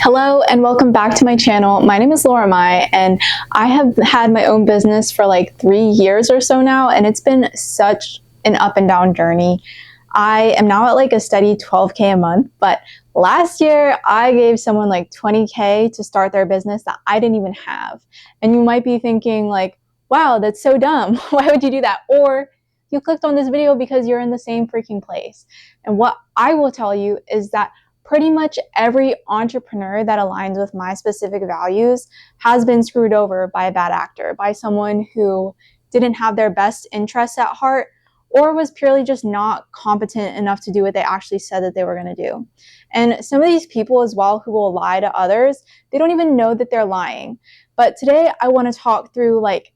Hello and welcome back to my channel. My name is Laura Mai and I have had my own business for like 3 years or so now, and it's been such an up and down journey. I am now at like a steady 12K a month, but last year I gave someone like 20K to start their business that I didn't even have. And you might be thinking like, wow, that's so dumb. Why would you do that? Or you clicked on this video because you're in the same freaking place. And what I will tell you is that pretty much every entrepreneur that aligns with my specific values has been screwed over by a bad actor, by someone who didn't have their best interests at heart or was purely just not competent enough to do what they actually said that they were going to do. And some of these people as well who will lie to others, they don't even know that they're lying. But today I want to talk through like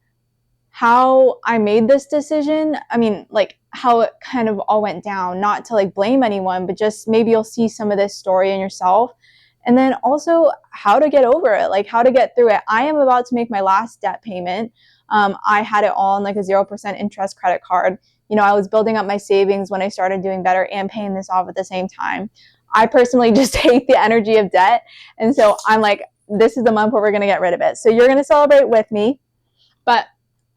how I made this decision. I mean, like how it kind of all went down, not to like blame anyone, but just maybe you'll see some of this story in yourself. And then also how to get over it, like how to get through it. I am about to make my last debt payment. I had it all on like a 0% interest credit card. You know, I was building up my savings when I started doing better and paying this off at the same time. I personally just hate the energy of debt. And so I'm like, this is the month where we're going to get rid of it. So you're going to celebrate with me. But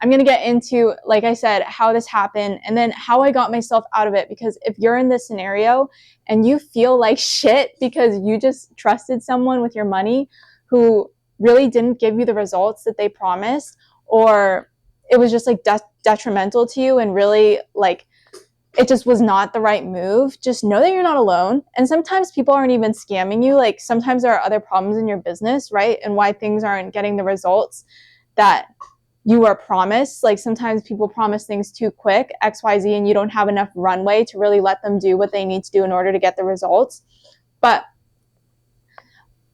I'm going to get into, like I said, how this happened and then how I got myself out of it. Because if you're in this scenario and you feel like shit because you just trusted someone with your money who really didn't give you the results that they promised, or it was just like detrimental to you and really like it just was not the right move, just know that you're not alone. And sometimes people aren't even scamming you. Like sometimes there are other problems in your business, right? And why things aren't getting the results that you are promised. Like sometimes people promise things too quick, XYZ, and you don't have enough runway to really let them do what they need to do in order to get the results. But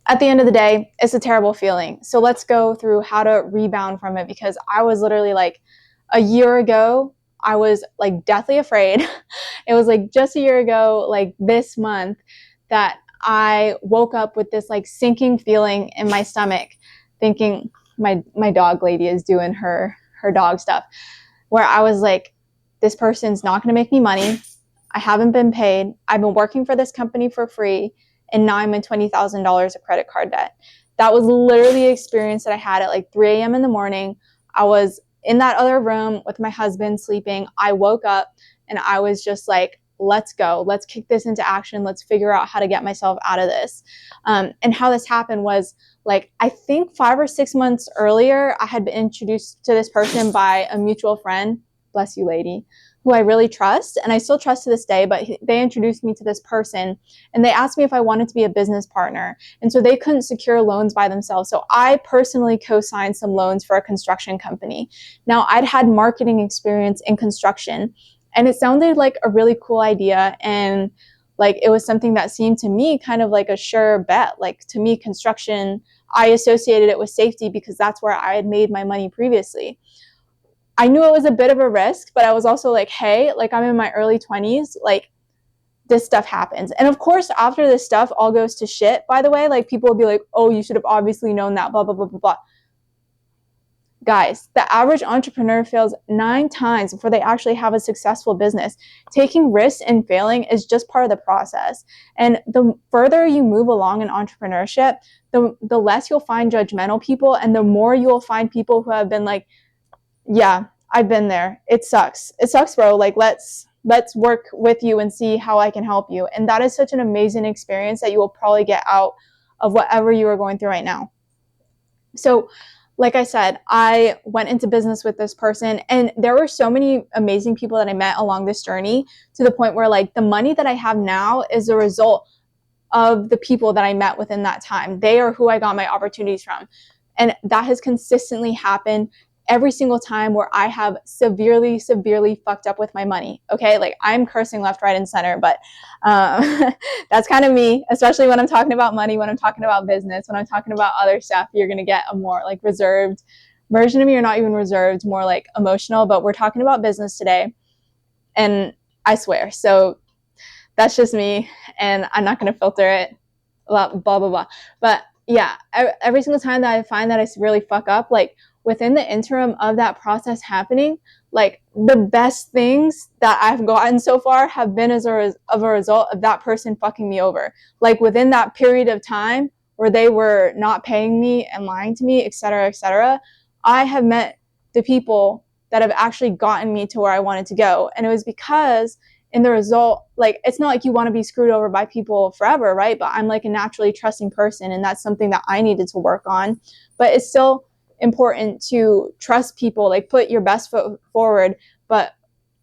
at the end of the day, it's a terrible feeling. So let's go through how to rebound from it, because I was literally like a year ago, I was like deathly afraid. It was like just a year ago, like this month, that I woke up with this like sinking feeling in my stomach, thinking, my dog lady is doing her dog stuff, where I was like, this person's not going to make me money. I haven't been paid. I've been working for this company for free, and now I'm in $20,000 of credit card debt. That was literally the experience that I had at like 3 a.m. in the morning. I was in that other room with my husband sleeping. I woke up and I was just like, let's go. Let's kick this into action. Let's figure out how to get myself out of this. And how this happened was, like, I think 5 or 6 months earlier, I had been introduced to this person by a mutual friend, bless you lady, who I really trust. And I still trust to this day, but they introduced me to this person and they asked me if I wanted to be a business partner. And so they couldn't secure loans by themselves. So I personally co-signed some loans for a construction company. Now, I'd had marketing experience in construction, and it sounded like a really cool idea. And like, it was something that seemed to me kind of like a sure bet. Like to me, construction, I associated it with safety because that's where I had made my money previously. I knew it was a bit of a risk, but I was also like, hey, like I'm in my early 20s, like this stuff happens. And of course, after this stuff all goes to shit, by the way, like people will be like, oh, you should have obviously known that, blah, blah, blah, blah, blah. Guys, the average entrepreneur fails 9 times before they actually have a successful business. Taking risks and failing is just part of the process. And the further you move along in entrepreneurship, the less you'll find judgmental people, and the more you'll find people who have been like, yeah, I've been there. It sucks. It sucks, bro. Like, let's work with you and see how I can help you. And that is such an amazing experience that you will probably get out of whatever you are going through right now. So, like I said, I went into business with this person, and there were so many amazing people that I met along this journey, to the point where like the money that I have now is a result of the people that I met within that time. They are who I got my opportunities from. And that has consistently happened every single time where I have severely fucked up with my money. Okay, like I'm cursing left, right, and center, but that's kind of me, especially when I'm talking about money, when I'm talking about business, when I'm talking about other stuff. You're gonna get a more like reserved version of me, or not even reserved, more like emotional. But we're talking about business today, and I swear, so that's just me, and I'm not gonna filter it, blah blah blah blah. But yeah, every single time that I find that I really fuck up, like within the interim of that process happening, like the best things that I've gotten so far have been as a result of that person fucking me over. Like within that period of time or they were not paying me and lying to me, etc., etc., I have met the people that have actually gotten me to where I wanted to go. And it was because in the result, like, it's not like you want to be screwed over by people forever, right? But I'm like a naturally trusting person, and that's something that I needed to work on. But it's still important to trust people, like put your best foot forward. But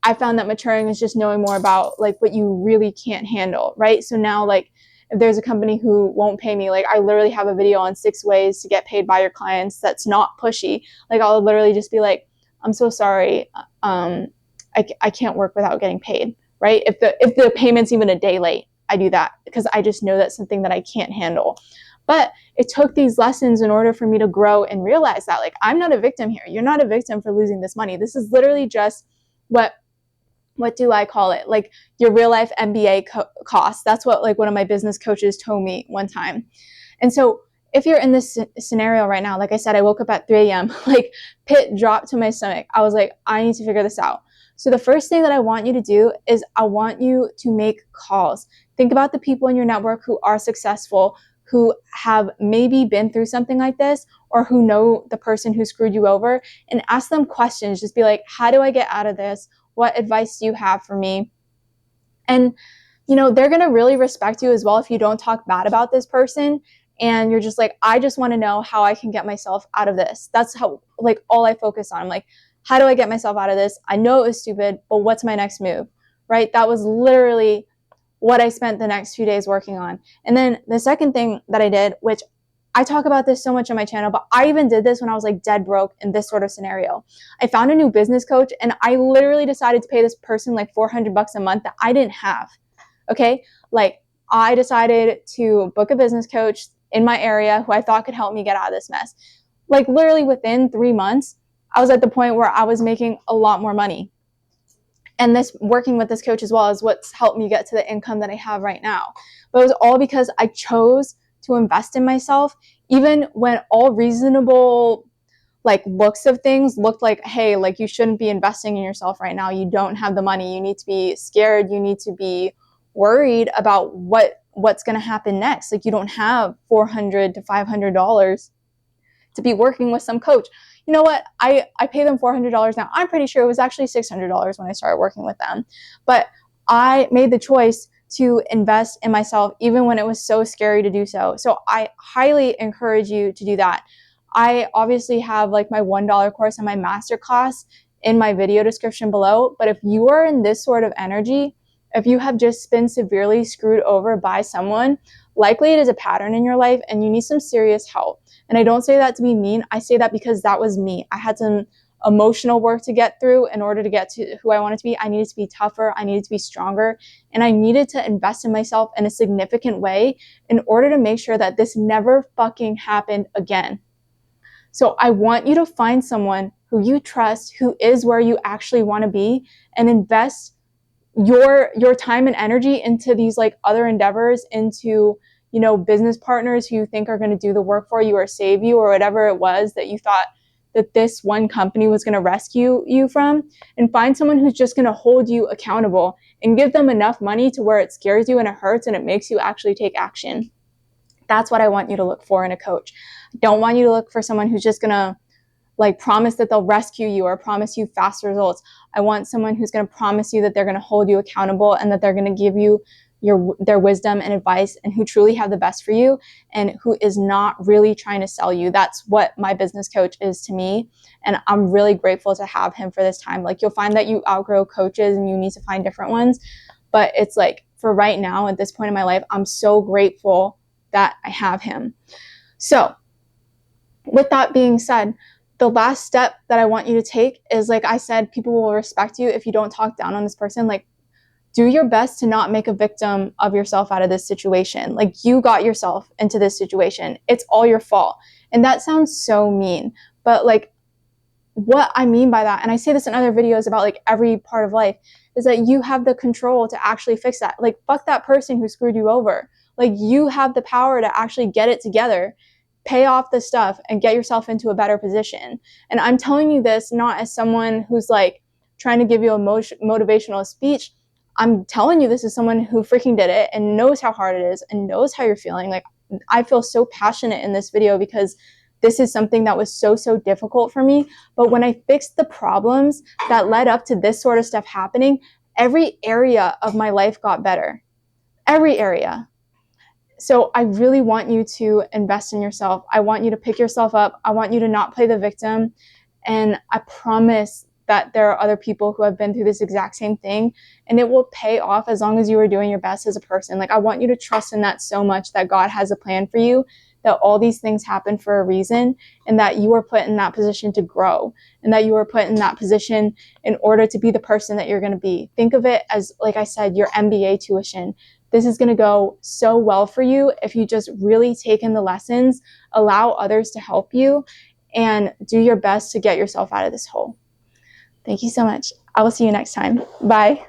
I found that maturing is just knowing more about like what you really can't handle, right? So now, like, if there's a company who won't pay me, like, I literally have a video on 6 ways to get paid by your clients that's not pushy. Like, I'll literally just be like, I'm so sorry, I can't work without getting paid, right? If the payment's even a day late, I do that because I just know that's something that I can't handle. But it took these lessons in order for me to grow and realize that, like, I'm not a victim here. You're not a victim for losing this money. This is literally just what do I call it? Like your real life MBA cost. That's what like one of my business coaches told me one time. And so if you're in this scenario right now, like I said, I woke up at 3 a.m., like pit dropped to my stomach. I was like, I need to figure this out. So the first thing that I want you to do is I want you to make calls. Think about the people in your network who are successful, who have maybe been through something like this, or who know the person who screwed you over, and ask them questions. Just be like, how do I get out of this? What advice do you have for me? And, you know, they're going to really respect you as well if you don't talk bad about this person. And you're just like, I just want to know how I can get myself out of this. That's how, like, all I focus on. I'm like, how do I get myself out of this? I know it was stupid, but what's my next move? Right? That was literally what I spent the next few days working on. And then the second thing that I did, which I talk about this so much on my channel, but I even did this when I was like dead broke in this sort of scenario. I found a new business coach and I literally decided to pay this person like $400 a month that I didn't have. Okay. Like I decided to book a business coach in my area who I thought could help me get out of this mess. Like literally within 3 months, I was at the point where I was making a lot more money. And this working with this coach as well is what's helped me get to the income that I have right now. But it was all because I chose to invest in myself, even when all reasonable like looks of things looked like, hey, like you shouldn't be investing in yourself right now. You don't have the money. You need to be scared. You need to be worried about what's going to happen next. Like you don't have $400 to $500 to be working with some coach. You know what? I pay them $400 now. I'm pretty sure it was actually $600 when I started working with them. But I made the choice to invest in myself even when it was so scary to do so. So I highly encourage you to do that. I obviously have like my $1 course and my masterclass in my video description below. But if you are in this sort of energy, if you have just been severely screwed over by someone, likely it is a pattern in your life and you need some serious help. And I don't say that to be mean. I say that because that was me. I had some emotional work to get through in order to get to who I wanted to be. I needed to be tougher. I needed to be stronger. And I needed to invest in myself in a significant way in order to make sure that this never fucking happened again. So I want you to find someone who you trust, who is where you actually want to be, and invest your time and energy into these like other endeavors, into, you know, business partners who you think are going to do the work for you or save you or whatever it was that you thought that this one company was going to rescue you from, and find someone who's just going to hold you accountable and give them enough money to where it scares you and it hurts and it makes you actually take action. That's what I want you to look for in a coach. I don't want you to look for someone who's just going to like promise that they'll rescue you or promise you fast results. I want someone who's going to promise you that they're going to hold you accountable and that they're going to give you their wisdom and advice, and who truly have the best for you and who is not really trying to sell you. That's what my business coach is to me. And I'm really grateful to have him for this time. Like you'll find that you outgrow coaches and you need to find different ones. But it's like for right now at this point in my life, I'm so grateful that I have him. So with that being said, the last step that I want you to take is, like I said, people will respect you if you don't talk down on this person. Like, do your best to not make a victim of yourself out of this situation. Like, you got yourself into this situation. It's all your fault. And that sounds so mean. But like, what I mean by that, and I say this in other videos about like every part of life, is that you have the control to actually fix that. Like, fuck that person who screwed you over. Like, you have the power to actually get it together, pay off the stuff, and get yourself into a better position. And I'm telling you this not as someone who's like trying to give you a motivational speech. I'm telling you this as someone who freaking did it and knows how hard it is and knows how you're feeling. Like, I feel so passionate in this video because this is something that was so difficult for me. But when I fixed the problems that led up to this sort of stuff happening, every area of my life got better. Every area. So I really want you to invest in yourself. I want you to pick yourself up. I want you to not play the victim. And I promise that there are other people who have been through this exact same thing, and it will pay off as long as you are doing your best as a person. Like, I want you to trust in that so much, that God has a plan for you, that all these things happen for a reason, and that you are put in that position to grow, and that you are put in that position in order to be the person that you're going to be. Think of it as, like I said, your MBA tuition. This is going to go so well for you if you just really take in the lessons, allow others to help you, and do your best to get yourself out of this hole. Thank you so much. I will see you next time. Bye.